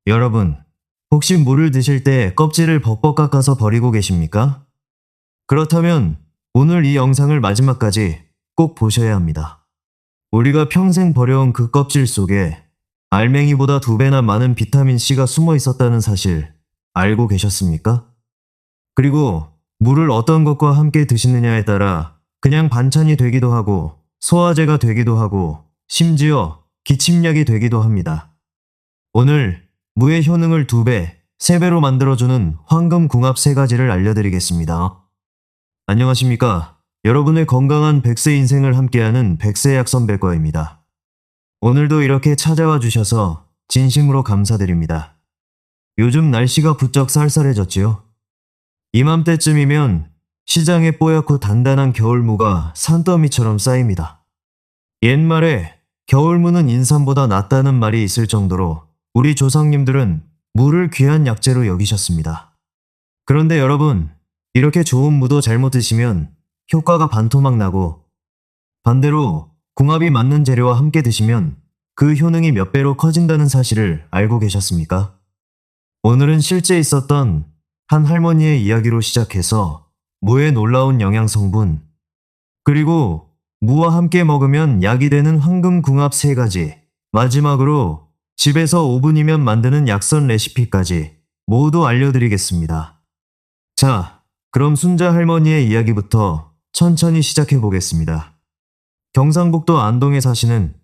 여러분, 혹시 물을 드실 때 껍질을 벅벅 깎아서 버리고 계십니까? 그렇다면 오늘 이 영상을 마지막까지 꼭 보셔야 합니다. 우리가 평생 버려온 그 껍질 속에 알맹이보다 2배나 많은 비타민C가 숨어 있었다는 사실 알고 계셨습니까? 그리고 물을 어떤 것과 함께 드시느냐에 따라 그냥 반찬이 되기도 하고 소화제가 되기도 하고 심지어 기침약이 되기도 합니다. 오늘 무의 효능을 2배, 3배로 만들어주는 황금궁합 3가지를 알려드리겠습니다. 안녕하십니까? 여러분의 건강한 100세 인생을 함께하는 백세약 선배과입니다. 오늘도 이렇게 찾아와 주셔서 진심으로 감사드립니다. 요즘 날씨가 부쩍 쌀쌀해졌지요? 이맘때쯤이면 시장에 뽀얗고 단단한 겨울무가 산더미처럼 쌓입니다. 옛말에 겨울무는 인삼보다 낫다는 말이 있을 정도로 우리 조상님들은 무를 귀한 약재로 여기셨습니다. 그런데 여러분, 이렇게 좋은 무도 잘못 드시면 효과가 반토막 나고 반대로 궁합이 맞는 재료와 함께 드시면 그 효능이 몇 배로 커진다는 사실을 알고 계셨습니까? 오늘은 실제 있었던 한 할머니의 이야기로 시작해서 무의 놀라운 영양 성분, 그리고 무와 함께 먹으면 약이 되는 황금궁합 3가지, 마지막으로 집에서 5분이면 만드는 약선 레시피까지 모두 알려드리겠습니다. 자, 그럼 순자 할머니의 이야기부터 천천히 시작해 보겠습니다. 경상북도 안동에 사시는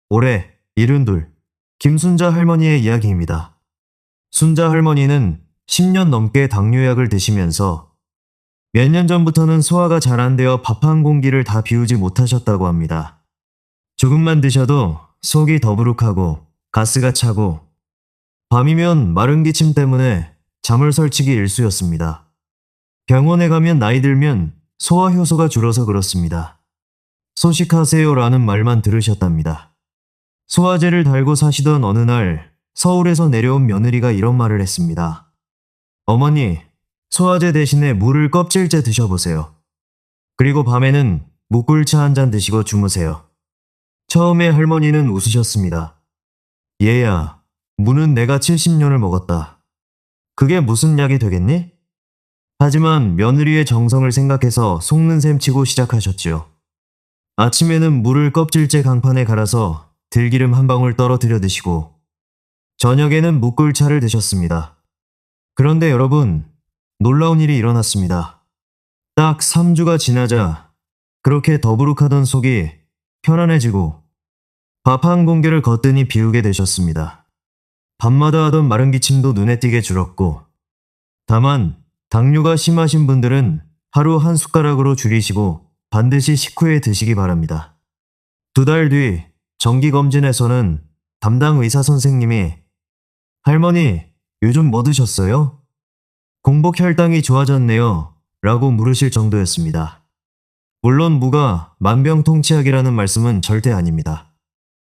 올해 72 김순자 할머니의 이야기입니다. 순자 할머니는 10년 넘게 당뇨약을 드시면서 몇 년 전부터는 소화가 잘 안 되어 밥 한 공기를 다 비우지 못하셨다고 합니다. 조금만 드셔도 속이 더부룩하고 가스가 차고 밤이면 마른 기침 때문에 잠을 설치기 일쑤였습니다. 병원에 가면 나이 들면 소화 효소가 줄어서 그렇습니다. 소식하세요라는 말만 들으셨답니다. 소화제를 달고 사시던 어느 날 서울에서 내려온 며느리가 이런 말을 했습니다. 어머니, 소화제 대신에 무를 껍질째 드셔보세요. 그리고 밤에는 무꿀차 한 잔 드시고 주무세요. 처음에 할머니는 웃으셨습니다. 얘야, 무는 내가 70년을 먹었다. 그게 무슨 약이 되겠니? 하지만 며느리의 정성을 생각해서 속는 셈 치고 시작하셨지요. 아침에는 무를 껍질째 강판에 갈아서 들기름 한 방울 떨어뜨려 드시고 저녁에는 무꿀차를 드셨습니다. 그런데 여러분, 놀라운 일이 일어났습니다. 딱 3주가 지나자 그렇게 더부룩하던 속이 편안해지고 밥 한 공기를 거뜬히 비우게 되셨습니다. 밤마다 하던 마른 기침도 눈에 띄게 줄었고, 다만 당뇨가 심하신 분들은 하루 한 숟가락으로 줄이시고 반드시 식후에 드시기 바랍니다. 2달 뒤 정기검진에서는 담당 의사 선생님이 할머니, 요즘 뭐 드셨어요? 공복 혈당이 좋아졌네요 라고 물으실 정도였습니다. 물론 무가 만병통치약이라는 말씀은 절대 아닙니다.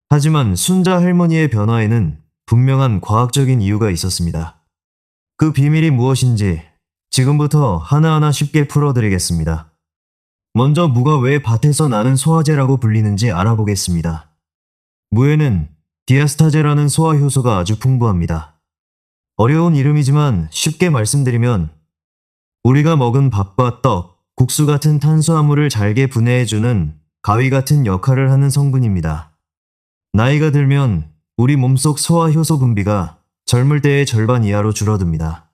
하지만 순자 할머니의 변화에는 분명한 과학적인 이유가 있었습니다. 그 비밀이 무엇인지 지금부터 하나하나 쉽게 풀어드리겠습니다. 먼저 무가 왜 밭에서 나는 소화제라고 불리는지 알아보겠습니다. 무에는 디아스타제라는 소화 효소가 아주 풍부합니다. 어려운 이름이지만 쉽게 말씀드리면 우리가 먹은 밥과 떡, 국수 같은 탄수화물을 잘게 분해해주는 가위 같은 역할을 하는 성분입니다. 나이가 들면 우리 몸속 소화 효소 분비가 젊을 때의 절반 이하로 줄어듭니다.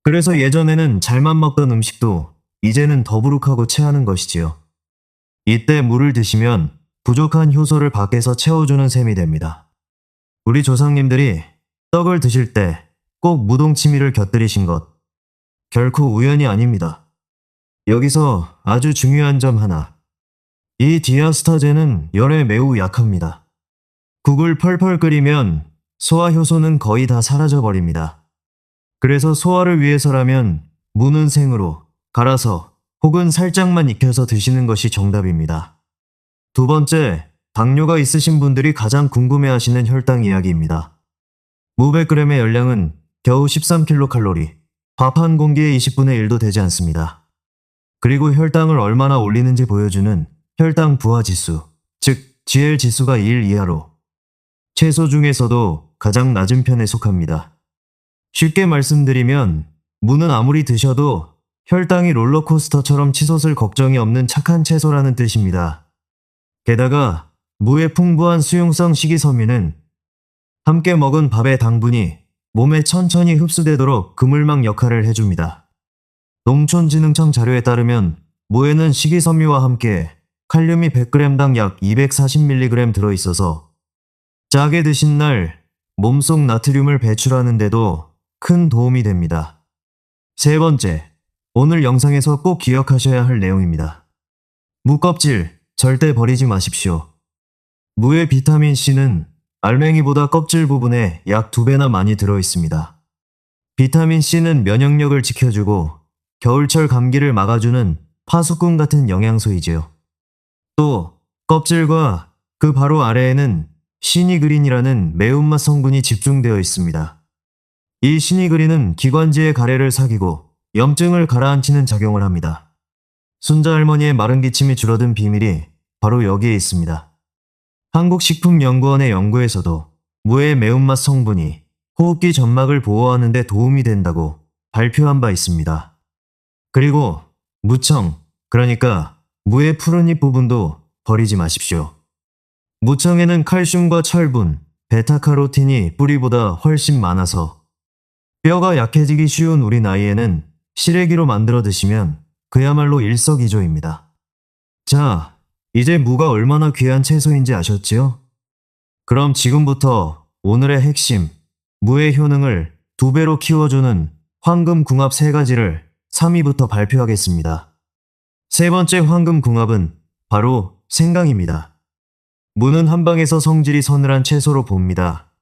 그래서 예전에는 잘만 먹던 음식도 이제는 더부룩하고 체하는 것이지요. 이때 물을 드시면 부족한 효소를 밖에서 채워주는 셈이 됩니다. 우리 조상님들이 떡을 드실 때 꼭 무동치미를 곁들이신 것, 결코 우연이 아닙니다. 여기서 아주 중요한 점 하나. 이 디아스타제는 열에 매우 약합니다. 국을 펄펄 끓이면 소화 효소는 거의 다 사라져버립니다. 그래서 소화를 위해서라면 무는 생으로 갈아서 혹은 살짝만 익혀서 드시는 것이 정답입니다. 2번째, 당뇨가 있으신 분들이 가장 궁금해하시는 혈당 이야기입니다. 무 100g의 열량은 겨우 13kcal, 밥 한 공기의 20분의 1도 되지 않습니다. 그리고 혈당을 얼마나 올리는지 보여주는 혈당 부하 지수, 즉 GL 지수가 1 이하로 채소 중에서도 가장 낮은 편에 속합니다. 쉽게 말씀드리면 무는 아무리 드셔도 혈당이 롤러코스터처럼 치솟을 걱정이 없는 착한 채소라는 뜻입니다. 게다가 무의 풍부한 수용성 식이섬유는 함께 먹은 밥의 당분이 몸에 천천히 흡수되도록 그물망 역할을 해줍니다. 농촌진흥청 자료에 따르면 무에는 식이섬유와 함께 칼륨이 100g당 약 240mg 들어있어서 짜게 드신 날 몸속 나트륨을 배출하는 데도 큰 도움이 됩니다. 세 번째, 오늘 영상에서 꼭 기억하셔야 할 내용입니다. 무 껍질 절대 버리지 마십시오. 무의 비타민 C는 알맹이보다 껍질 부분에 약 2배나 많이 들어있습니다. 비타민 C는 면역력을 지켜주고 겨울철 감기를 막아주는 파수꾼 같은 영양소이지요. 또 껍질과 그 바로 아래에는 시니그린이라는 매운맛 성분이 집중되어 있습니다. 이 시니그린은 기관지의 가래를 삭이고 염증을 가라앉히는 작용을 합니다. 순자 할머니의 마른 기침이 줄어든 비밀이 바로 여기에 있습니다. 한국식품연구원의 연구에서도 무의 매운맛 성분이 호흡기 점막을 보호하는 데 도움이 된다고 발표한 바 있습니다. 그리고 무청, 그러니까 무의 푸른 잎 부분도 버리지 마십시오. 무청에는 칼슘과 철분, 베타카로틴이 뿌리보다 훨씬 많아서 뼈가 약해지기 쉬운 우리 나이에는 시래기로 만들어 드시면 그야말로 일석이조입니다. 자, 이제 무가 얼마나 귀한 채소인지 아셨지요? 그럼 지금부터 오늘의 핵심, 무의 효능을 2배로 키워주는 황금궁합 3가지를 3위부터 발표하겠습니다. 세 번째 황금궁합은 바로 생강입니다. 무는 한방에서 성질이 서늘한 채소로 봅니다.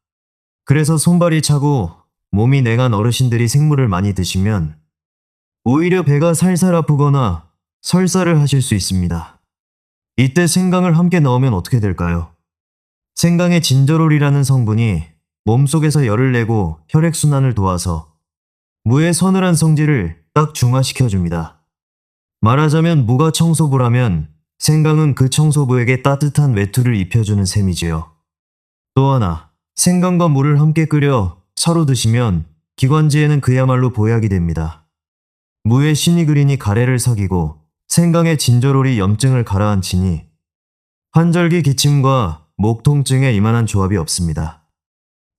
그래서 손발이 차고 몸이 냉한 어르신들이 생무를 많이 드시면 오히려 배가 살살 아프거나 설사를 하실 수 있습니다. 이때 생강을 함께 넣으면 어떻게 될까요? 생강의 진저롤이라는 성분이 몸속에서 열을 내고 혈액순환을 도와서 무의 서늘한 성질을 딱 중화시켜줍니다. 말하자면 무가 청소부라면 생강은 그 청소부에게 따뜻한 외투를 입혀주는 셈이지요. 또 하나, 생강과 물을 함께 끓여 차로 드시면 기관지에는 그야말로 보약이 됩니다. 무의 시니그린이 가래를 삭이고 생강의 진저롤이 염증을 가라앉히니 환절기 기침과 목 통증에 이만한 조합이 없습니다.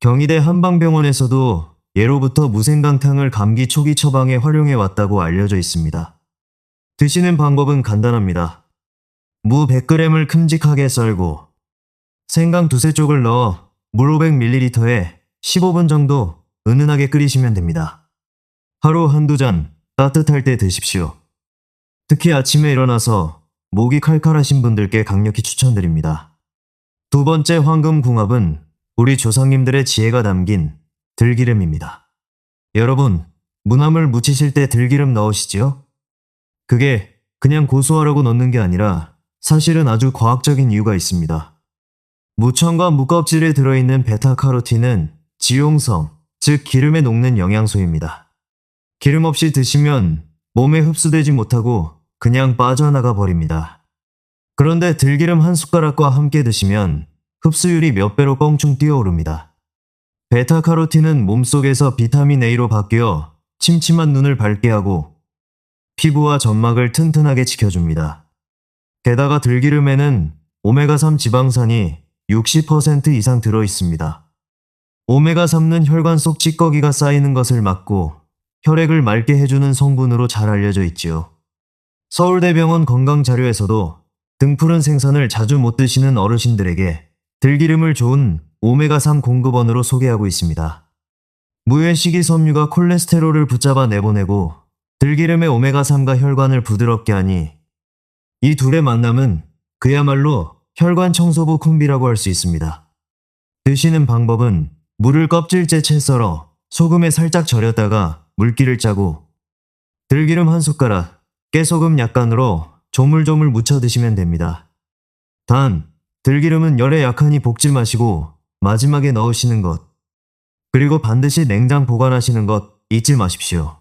경희대 한방병원에서도 예로부터 무생강탕을 감기 초기 처방에 활용해 왔다고 알려져 있습니다. 드시는 방법은 간단합니다. 무 100g을 큼직하게 썰고 생강 2-3쪽을 넣어 물 500ml에 15분 정도 은은하게 끓이시면 됩니다. 하루 한두 잔 따뜻할 때 드십시오. 특히 아침에 일어나서 목이 칼칼하신 분들께 강력히 추천드립니다. 두 번째 황금궁합은 우리 조상님들의 지혜가 담긴 들기름입니다. 여러분, 무나물 무치실 때 들기름 넣으시지요? 그게 그냥 고소하라고 넣는 게 아니라 사실은 아주 과학적인 이유가 있습니다. 무청과 무껍질에 들어있는 베타카로틴은 지용성, 즉 기름에 녹는 영양소입니다. 기름 없이 드시면 몸에 흡수되지 못하고 그냥 빠져나가 버립니다. 그런데 들기름 한 숟가락과 함께 드시면 흡수율이 몇 배로 껑충 뛰어오릅니다. 베타카로틴은 몸속에서 비타민 A로 바뀌어 침침한 눈을 밝게 하고 피부와 점막을 튼튼하게 지켜줍니다. 게다가 들기름에는 오메가3 지방산이 60% 이상 들어있습니다. 오메가3는 혈관 속 찌꺼기가 쌓이는 것을 막고 혈액을 맑게 해주는 성분으로 잘 알려져 있지요. 서울대병원 건강자료에서도 등푸른 생선을 자주 못 드시는 어르신들에게 들기름을 좋은 오메가3 공급원으로 소개하고 있습니다. 무의 식이섬유가 콜레스테롤을 붙잡아 내보내고 들기름의 오메가3가 혈관을 부드럽게 하니 이 둘의 만남은 그야말로 혈관 청소부 콤비라고 할 수 있습니다. 드시는 방법은 무를 껍질째 채 썰어 소금에 살짝 절였다가 물기를 짜고 들기름 한 숟가락, 깨소금 약간으로 조물조물 무쳐 드시면 됩니다. 단, 들기름은 열에 약하니 볶지 마시고 마지막에 넣으시는 것, 그리고 반드시 냉장 보관하시는 것 잊지 마십시오.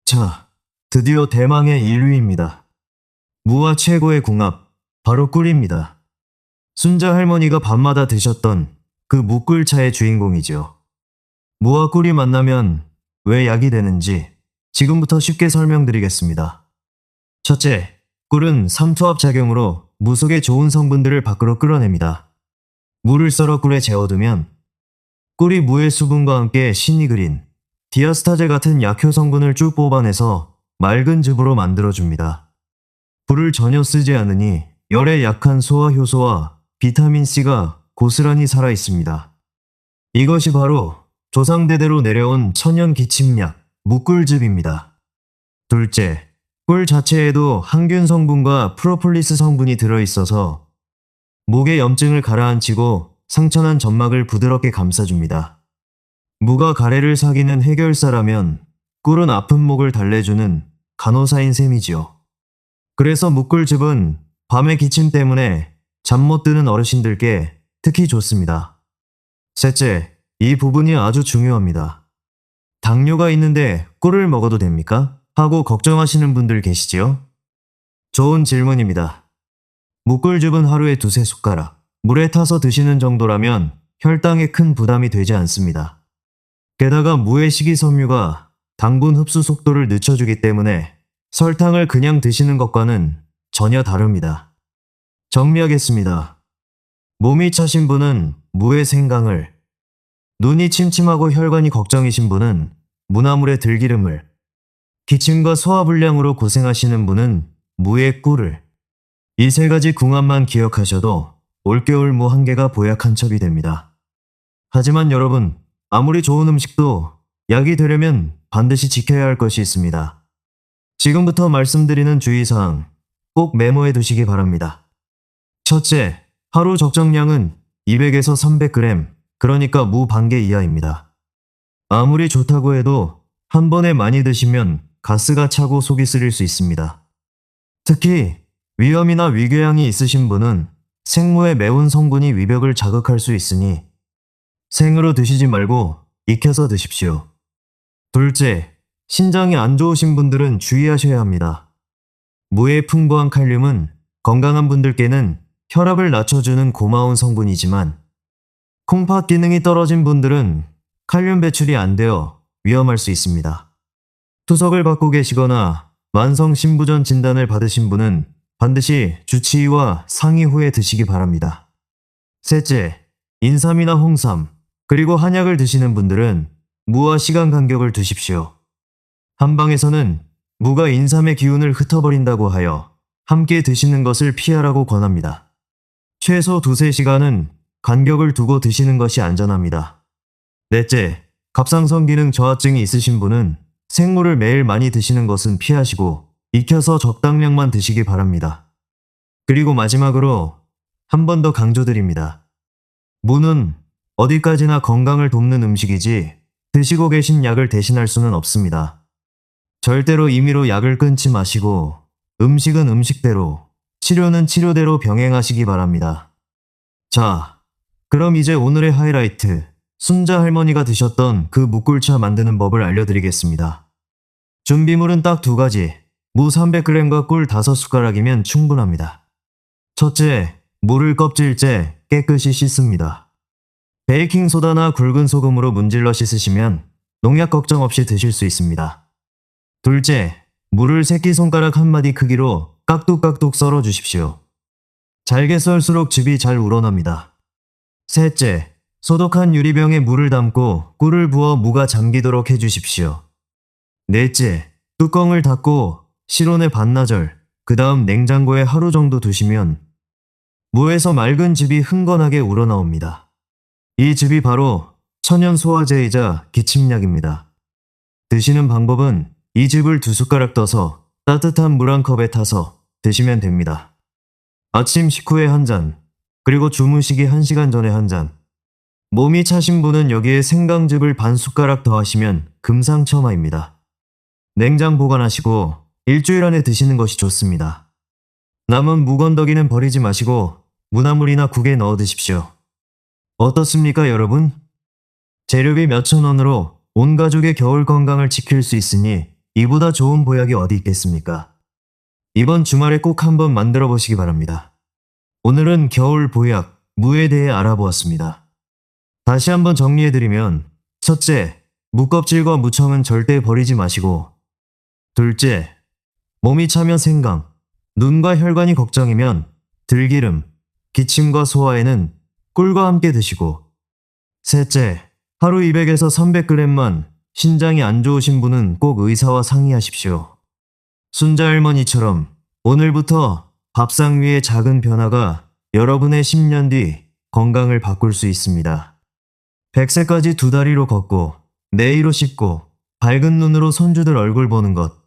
자, 드디어 대망의 1위입니다. 무와 최고의 궁합, 바로 꿀입니다. 순자 할머니가 밤마다 드셨던 그 무꿀차의 주인공이죠. 무와 꿀이 만나면 왜 약이 되는지 지금부터 쉽게 설명드리겠습니다. 첫째, 꿀은 삼투압 작용으로 무 속의 좋은 성분들을 밖으로 끌어냅니다. 물을 썰어 꿀에 재워두면 꿀이 무의 수분과 함께 시니그린, 디아스타제 같은 약효 성분을 쭉 뽑아내서 맑은 즙으로 만들어줍니다. 불을 전혀 쓰지 않으니 열에 약한 소화 효소와 비타민C가 고스란히 살아있습니다. 이것이 바로 조상대대로 내려온 천연 기침약, 무꿀즙입니다. 둘째, 꿀 자체에도 항균 성분과 프로폴리스 성분이 들어있어서 목의 염증을 가라앉히고 상처난 점막을 부드럽게 감싸줍니다. 무가 가래를 사귀는 해결사라면 꿀은 아픈 목을 달래주는 간호사인 셈이지요. 그래서 무꿀즙은 밤의 기침 때문에 잠 못 드는 어르신들께 특히 좋습니다. 셋째, 이 부분이 아주 중요합니다. 당뇨가 있는데 꿀을 먹어도 됩니까? 하고 걱정하시는 분들 계시지요? 좋은 질문입니다. 무꿀즙은 하루에 2~3숟가락, 물에 타서 드시는 정도라면 혈당에 큰 부담이 되지 않습니다. 게다가 무의 식이섬유가 당분 흡수 속도를 늦춰주기 때문에 설탕을 그냥 드시는 것과는 전혀 다릅니다. 정리하겠습니다. 몸이 차신 분은 무의 생강을, 눈이 침침하고 혈관이 걱정이신 분은 무나물의 들기름을, 기침과 소화불량으로 고생하시는 분은 무의 꿀을, 이 3가지 궁합만 기억하셔도 올겨울 무 한 개가 보약 한 첩이 됩니다. 하지만 여러분, 아무리 좋은 음식도 약이 되려면 반드시 지켜야 할 것이 있습니다. 지금부터 말씀드리는 주의사항 꼭 메모해 두시기 바랍니다. 첫째, 하루 적정량은 200에서 300g, 그러니까 무 반개 이하입니다. 아무리 좋다고 해도 한 번에 많이 드시면 가스가 차고 속이 쓰릴 수 있습니다. 특히 위염이나 위궤양이 있으신 분은 생무의 매운 성분이 위벽을 자극할 수 있으니 생으로 드시지 말고 익혀서 드십시오. 둘째, 신장이 안 좋으신 분들은 주의하셔야 합니다. 무의 풍부한 칼륨은 건강한 분들께는 혈압을 낮춰주는 고마운 성분이지만 콩팥 기능이 떨어진 분들은 칼륨 배출이 안 되어 위험할 수 있습니다. 투석을 받고 계시거나 만성 신부전 진단을 받으신 분은 반드시 주치의와 상의 후에 드시기 바랍니다. 셋째, 인삼이나 홍삼, 그리고 한약을 드시는 분들은 무와 시간 간격을 두십시오. 한방에서는 무가 인삼의 기운을 흩어버린다고 하여 함께 드시는 것을 피하라고 권합니다. 최소 2~3시간은 간격을 두고 드시는 것이 안전합니다. 넷째, 갑상선 기능 저하증이 있으신 분은 생무를 매일 많이 드시는 것은 피하시고 익혀서 적당량만 드시기 바랍니다. 그리고 마지막으로 한 번 더 강조드립니다. 무는 어디까지나 건강을 돕는 음식이지 드시고 계신 약을 대신할 수는 없습니다. 절대로 임의로 약을 끊지 마시고 음식은 음식대로, 치료는 치료대로 병행하시기 바랍니다. 자, 그럼 이제 오늘의 하이라이트, 순자 할머니가 드셨던 그 무꿀차 만드는 법을 알려드리겠습니다. 준비물은 딱 2가지, 무 300g과 꿀 5숟가락이면 충분합니다. 첫째, 무를 껍질째 깨끗이 씻습니다. 베이킹소다나 굵은 소금으로 문질러 씻으시면 농약 걱정 없이 드실 수 있습니다. 둘째, 무를 새끼손가락 1마디 크기로 깍둑깍둑 썰어 주십시오. 잘게 썰수록 즙이 잘 우러납니다. 셋째, 소독한 유리병에 물을 담고 꿀을 부어 무가 잠기도록 해주십시오. 넷째, 뚜껑을 닫고 실온에 반나절, 그 다음 냉장고에 하루 정도 두시면 무에서 맑은 즙이 흥건하게 우러나옵니다. 이 즙이 바로 천연 소화제이자 기침약입니다. 드시는 방법은 이 즙을 2숟가락 떠서 따뜻한 물 한 컵에 타서 드시면 됩니다. 아침 식후에 한 잔, 그리고 주무시기 1시간 전에 한 잔. 몸이 차신 분은 여기에 생강즙을 반 숟가락 더하시면 금상첨화입니다. 냉장 보관하시고 일주일 안에 드시는 것이 좋습니다. 남은 무건더기는 버리지 마시고 무나물이나 국에 넣어 드십시오. 어떻습니까, 여러분? 재료비 몇천 원으로 온 가족의 겨울 건강을 지킬 수 있으니 이보다 좋은 보약이 어디 있겠습니까? 이번 주말에 꼭 한번 만들어 보시기 바랍니다. 오늘은 겨울 보약, 무에 대해 알아보았습니다. 다시 한번 정리해드리면 첫째, 무껍질과 무청은 절대 버리지 마시고, 둘째, 몸이 차면 생강, 눈과 혈관이 걱정이면 들기름, 기침과 소화에는 꿀과 함께 드시고, 셋째, 하루 200에서 300g만 신장이 안 좋으신 분은 꼭 의사와 상의하십시오. 순자 할머니처럼 오늘부터 밥상 위의 작은 변화가 여러분의 10년 뒤 건강을 바꿀 수 있습니다. 100세까지 두 다리로 걷고 내의로 씹고 밝은 눈으로 손주들 얼굴 보는 것.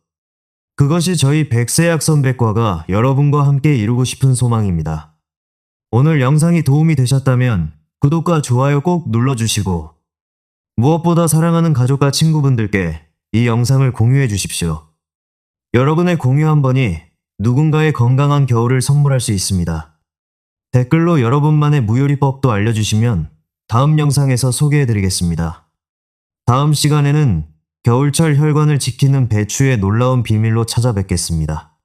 그것이 저희 백세약 선백과가 여러분과 함께 이루고 싶은 소망입니다. 오늘 영상이 도움이 되셨다면 구독과 좋아요 꼭 눌러주시고, 무엇보다 사랑하는 가족과 친구분들께 이 영상을 공유해 주십시오. 여러분의 공유 한 번이 누군가의 건강한 겨울을 선물할 수 있습니다. 댓글로 여러분만의 무요리법도 알려주시면 다음 영상에서 소개해 드리겠습니다. 다음 시간에는 겨울철 혈관을 지키는 배추의 놀라운 비밀로 찾아뵙겠습니다.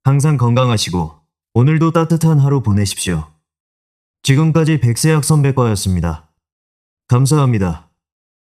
항상 건강하시고 오늘도 따뜻한 하루 보내십시오. 지금까지 백세약 선백과였습니다. 감사합니다.